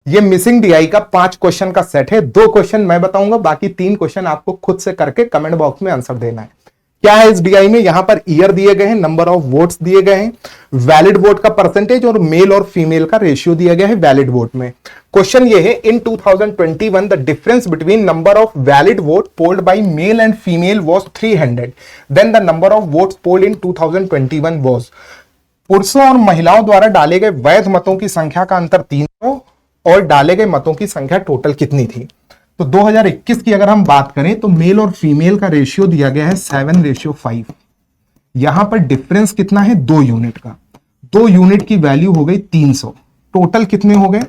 ये missing DI का 5 question का सेट है। 2 क्वेश्चन मैं बताऊंगा, बाकी 3 क्वेश्चन आपको खुद से करके कमेंट बॉक्स में आंसर देना है। क्या है इस डीआई में, यहां पर ईयर दिए गए हैं, नंबर ऑफ वोट्स दिए गए हैं, वैलिड वोट का परसेंटेज और मेल और फीमेल का रेशियो दिया गया है वैलिड वोट में। क्वेश्चन ये है, in 2021 the difference between number of valid vote polled by male and female was 300, then the number of votes polled in 2021 was. पुरुषों और महिलाओं द्वारा डाले गए वैध मतों की संख्या का अंतर 300 और डाले गए मतों की संख्या टोटल कितनी थी। तो 2021 की अगर हम बात करें तो मेल और फीमेल का रेशियो दिया गया है 7:5। यहां पर डिफरेंस कितना है, 2 यूनिट का। 2 यूनिट की वैल्यू हो गई 300। टोटल कितने हो गए,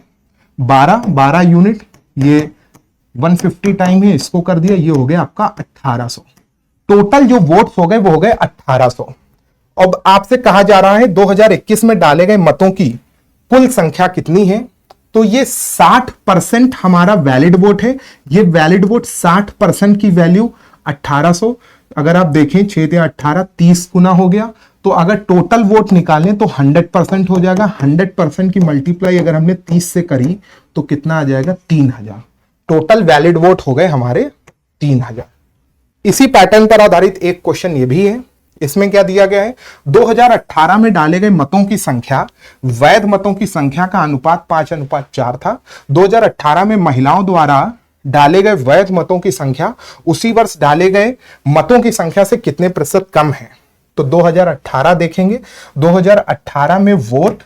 12 यूनिट। ये 150 टाइम है, इसको कर दिया, ये हो गया आपका 1800। टोटल जो वोट्स हो गए वो हो गए 1800। अब आपसे कहा जा रहा है 2021 में डाले गए मतों की कुल संख्या कितनी है। तो ये 60% हमारा वैलिड वोट है। ये वैलिड वोट 60% की वैल्यू 1800। अगर आप देखें 6 या 18 30 गुना हो गया। तो अगर टोटल वोट निकालें तो 100% हो जाएगा। 100% की मल्टीप्लाई अगर हमने 30 से करी तो कितना आ जाएगा, 3000। टोटल वैलिड वोट हो गए हमारे 3000। इसी पैटर्न पर आधारित एक क्वेश्चन ये भी है। इसमें क्या दिया गया है, 2018 में डाले गए मतों की संख्या वैध मतों की संख्या का अनुपात 5:4 था। 2018 में महिलाओं द्वारा डाले गए वैध मतों की संख्या उसी वर्ष डाले गए मतों की संख्या से कितने प्रतिशत कम है। तो 2018 देखेंगे, 2018 में वोट,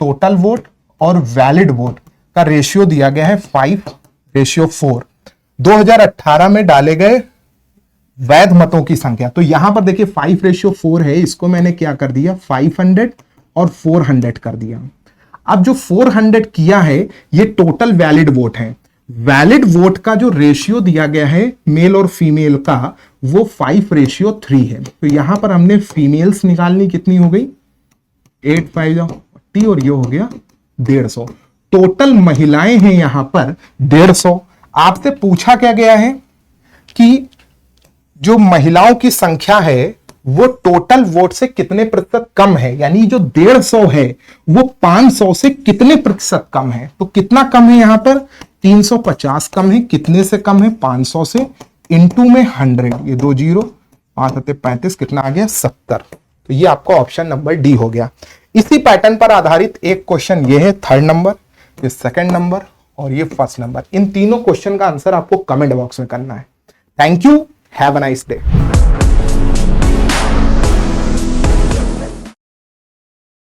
टोटल वोट और वैलिड वोट का रेशियो दिया गया है 5:4। 2018 में डाले गए वैध मतों की संख्या, तो यहां पर देखिए 5:4 है, इसको मैंने क्या कर दिया, 500 और 400 कर दिया। अब जो 400 किया है ये टोटल वैलिड वोट है। वैलिड वोट का जो रेशियो दिया गया है मेल और फीमेल का वो 5:3 है। तो यहां पर हमने फीमेल्स निकालनी, कितनी हो गई 8 5 80 और ये हो गया 150। टोटल महिलाएं हैं यहां पर 150। आपसे पूछा क्या गया है कि जो महिलाओं की संख्या है वो टोटल वोट से कितने प्रतिशत कम है, यानी जो 150 है वो 500 से कितने प्रतिशत कम है। तो कितना कम है यहां पर, 350 कम है। कितने से कम है, 500 से, इनटू में 100, ये 2 0, 5 7 35, कितना आ गया 70। तो ये आपका ऑप्शन नंबर डी हो गया। इसी पैटर्न पर आधारित एक क्वेश्चन ये है 3rd नंबर, ये 2nd नंबर और ये 1st नंबर। इन तीनों क्वेश्चन का आंसर आपको कमेंट बॉक्स में करना है। Thank you, have a nice day.